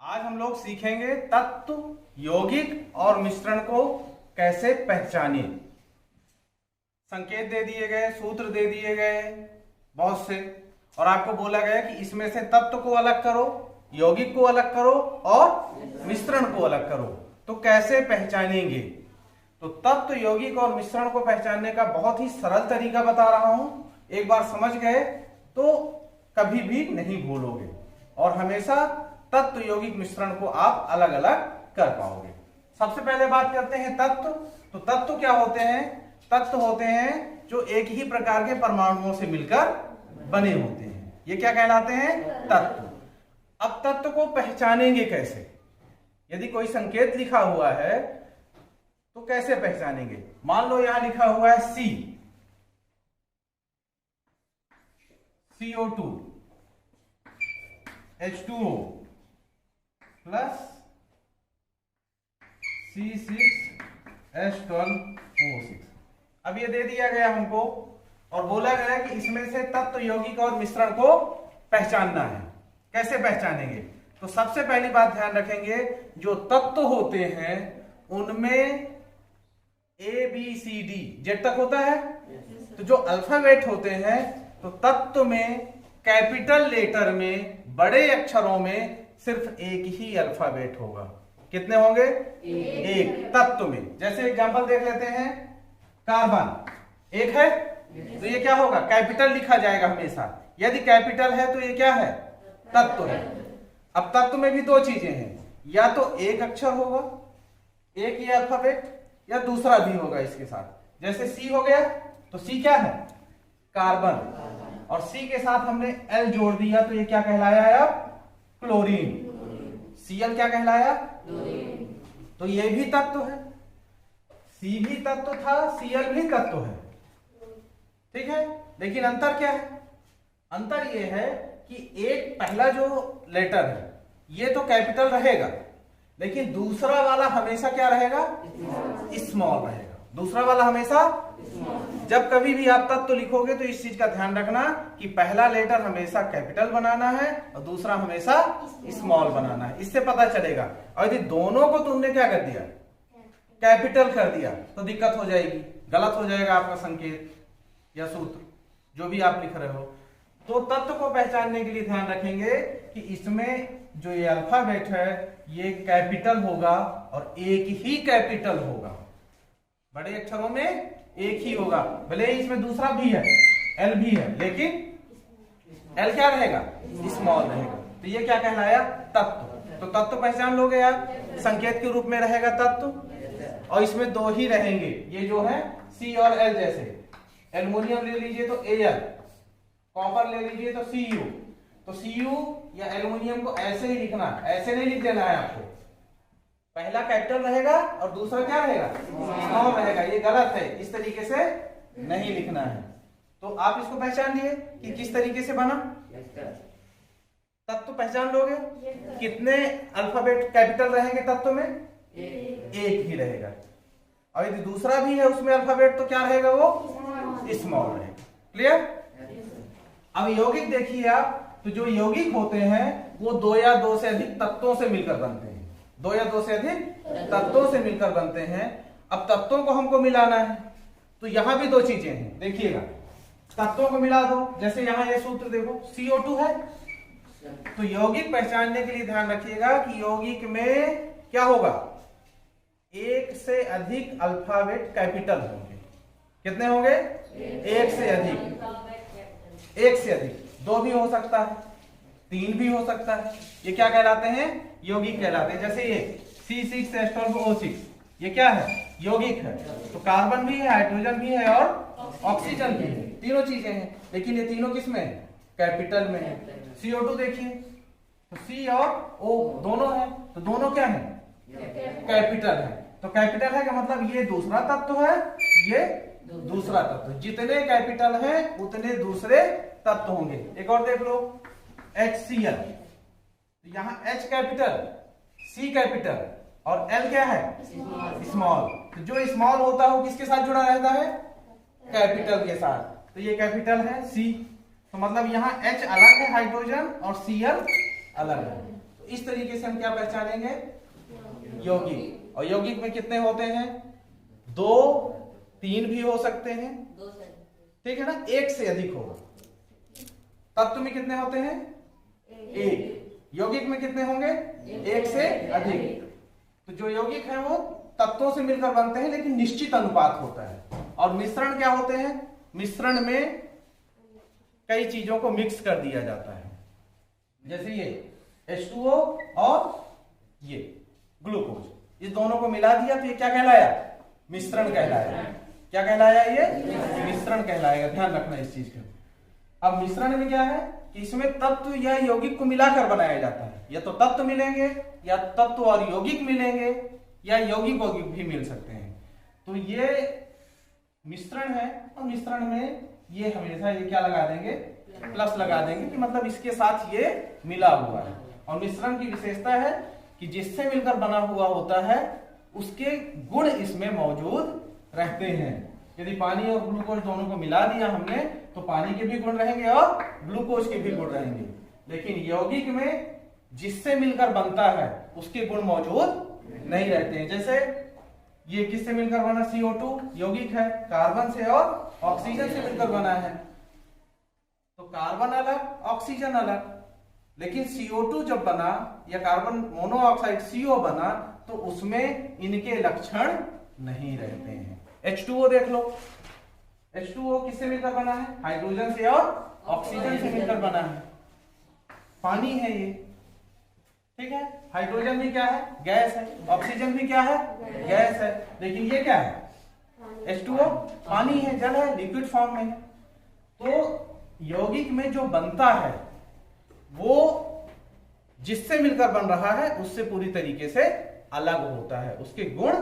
आज हम लोग सीखेंगे तत्व यौगिक और मिश्रण को कैसे पहचानिए। संकेत दे दिए गए, सूत्र दे दिए गए बहुत से, और आपको बोला गया कि इसमें से तत्व को अलग करो, यौगिक को अलग करो और मिश्रण को अलग करो। तो कैसे पहचानेंगे? तो तत्व, यौगिक और मिश्रण को पहचानने का बहुत ही सरल तरीका बता रहा हूं। एक बार समझ गए तो कभी भी नहीं भूलोगे और हमेशा तत्व, यौगिक, मिश्रण को आप अलग अलग कर पाओगे। सबसे पहले बात करते हैं तत्व। तो तत्व क्या होते हैं? तत्व होते हैं जो एक ही प्रकार के परमाणुओं से मिलकर बने होते हैं। ये क्या कहलाते हैं? तत्व। अब तत्व को पहचानेंगे कैसे? यदि कोई संकेत लिखा हुआ है तो कैसे पहचानेंगे? मान लो यहां लिखा हुआ है C, CO2, H2O plus C6H12O6। अब ये दे दिया गया हमको और बोला गया कि इसमें से तत्व, यौगिक और मिश्रण को पहचानना है। कैसे पहचानेंगे? तो सबसे पहली बात ध्यान रखेंगे, जो तत्व होते हैं उनमें ABCD जेड तक होता है। तो जो अल्फाबेट होते हैं, तो तत्व में कैपिटल लेटर में, बड़े अक्षरों में सिर्फ एक ही अल्फाबेट होगा। कितने होंगे? एक तत्व में। जैसे एग्जांपल देख लेते हैं, कार्बन एक है तो ये क्या होगा? कैपिटल लिखा जाएगा हमेशा। यदि कैपिटल है तो ये क्या है? तत्व है। अब तत्व में भी दो चीजें हैं, या तो एक अक्षर होगा, एक ही अल्फाबेट, या दूसरा भी होगा इसके साथ। जैसे C हो गया तो C क्या है? कार्बन, और C के साथ हमने L जोड़ दिया तो ये क्या कहलाया? अब क्लोरीन। Cl क्या कहलाया? तो ये भी तत्व है, C भी तत्व था, Cl भी तत्व है। ठीक है, लेकिन अंतर क्या है? अंतर ये है कि एक पहला जो लेटर है ये तो कैपिटल रहेगा, लेकिन दूसरा वाला हमेशा क्या रहेगा? स्मॉल रहेगा। दूसरा वाला हमेशा, जब कभी भी आप तत्व लिखोगे तो इस चीज का ध्यान रखना कि पहला लेटर हमेशा कैपिटल बनाना है और दूसरा हमेशा स्मॉल बनाना है। इससे पता चलेगा। और यदि दोनों को तुमने क्या कर दिया? कैपिटल कर दिया, तो दिक्कत हो जाएगी, गलत हो जाएगा आपका संकेत या सूत्र जो भी आप लिख रहे हो। तो तत्व को पहचानने के लिए ध्यान रखेंगे कि इसमें जो ये अल्फाबेट है ये कैपिटल होगा और एक ही कैपिटल होगा। बड़े अक्षरों में एक ही होगा, भले ही इसमें दूसरा भी है, L भी है, लेकिन L क्या रहेगा? स्मॉल रहेगा। तो ये क्या कहलाया? तत्व। तो तत्व पहचान लोगे आप, संकेत के रूप में रहेगा तत्व, और इसमें दो ही रहेंगे, ये जो है C और L। जैसे एल्युमिनियम ले लीजिए तो Al, कॉपर ले लीजिए तो Cu। तो Cu या एल्युमिनियम को ऐसे ही लिखना, ऐसे नहीं लिख देना है आपको। पहला कैपिटल रहेगा और दूसरा क्या रहेगा? स्मॉल रहेगा। ये गलत है, इस तरीके से नहीं लिखना है। तो आप इसको पहचान लिए कि किस तरीके से बना। तत्व पहचान लोगे? कितने अल्फाबेट कैपिटल रहेंगे तत्व में? एक ही रहेगा। और यदि दूसरा भी है उसमें अल्फाबेट तो क्या रहेगा? वो स्मॉल रहेगा। क्लियर? अब यौगिक देखिए आप, तो जो यौगिक होते हैं वो दो या दो से अधिक तत्वों से मिलकर बनते हैं। दो या दो से अधिक तत्वों से मिलकर बनते हैं। अब तत्वों को हमको मिलाना है, तो यहां भी दो चीजें हैं, देखिएगा। तत्वों को मिला दो, जैसे यहां ये सूत्र देखो, CO2 है। तो यौगिक पहचानने के लिए ध्यान रखिएगा कि यौगिक में क्या होगा? एक से अधिक अल्फाबेट कैपिटल होंगे। कितने होंगे? एक से अधिक। एक से अधिक, दो भी हो सकता है, तीन भी हो सकता है। ये क्या कहलाते हैं? यौगिक कहलाते हैं। जैसे ये C6H12O6, ये क्या है? यौगिक है। तो कार्बन भी है, हाइड्रोजन भी है और ऑक्सीजन भी है, तीनों चीजें हैं। लेकिन ये तीनों किस में है? कैपिटल में है। CO2 देखिए, तो C और O दोनों है, तो दोनों क्या है? कैपिटल है। तो कैपिटल है का मतलब ये दूसरा तत्व है, ये दूसरा तत्व। जितने कैपिटल है उतने दूसरे तत्व होंगे। एक और देख लो, HCl। तो यहां H कैपिटल, C कैपिटल और L क्या है? स्मॉल। तो जो स्मॉल होता है वो किसके साथ जुड़ा रहता है? कैपिटल के साथ। तो ये कैपिटल है C, तो मतलब यहाँ H अलग है हाइड्रोजन और Cl अलग है। तो इस तरीके से हम क्या पहचानेंगे, यौगिक। और यौगिक में कितने होते हैं, 2 3 भी हो सकते हैं, ठीक है ना, एक से अधिक होगा। तत्व में कितने होते हैं, 1। यौगिक में कितने होंगे, 1 से अधिक। तो जो यौगिक है वो तत्वों से मिलकर बनते हैं लेकिन निश्चित अनुपात होता है। और मिश्रण क्या होते हैं, मिश्रण में कई चीजों को मिक्स कर दिया जाता है, जैसे ये H2O और ये ग्लूकोज, इस दोनों को मिला दिया तो ये क्या कहलाया, मिश्रण कहलाया। क्या कहलाया, ये मिश्रण कहलाएगा, ध्यान रखना इस चीज का। अब मिश्रण में क्या है कि इसमें तत्व या यौगिक को मिलाकर बनाया जाता है, या तो तत्व मिलेंगे या तत्व और यौगिक मिलेंगे या यौगिक भी मिल सकते हैं। तो ये मिश्रण है और मिश्रण में ये हमेशा ये क्या लगा देंगे, प्लस लगा देंगे कि मतलब इसके साथ ये मिला हुआ है। और मिश्रण की विशेषता है कि जिससे मिलकर बना हुआ होता है उसके गुण इसमें मौजूद रहते हैं। यदि पानी और ग्लूकोज दोनों को मिला दिया हमने तो पानी के भी गुण रहेंगे और ग्लूकोज के भी गुण रहेंगे, लेकिन यौगिक में जिससे मिलकर बनता है उसके गुण मौजूद नहीं रहते हैं। जैसे ये किससे मिलकर बना, CO2 यौगिक है, कार्बन से और ऑक्सीजन से मिलकर बना है। तो कार्बन अलग ऑक्सीजन अलग, लेकिन CO2 जब बना या कार्बन मोनोऑक्साइड CO बना तो उसमें इनके लक्षण नहीं रहते हैं। H2O देख लो, H2O किससे मिलकर बना है, हाइड्रोजन से और ऑक्सीजन से मिलकर बना है। पानी है ये, ठीक है, हाइड्रोजन भी क्या है, गैस है, ऑक्सीजन भी क्या है, गैस है, लेकिन ये क्या है, H2O पानी है, जल है, लिक्विड फॉर्म में है। तो यौगिक में जो बनता है वो जिससे मिलकर बन रहा है उससे पूरी तरीके से अलग होता है, उसके गुण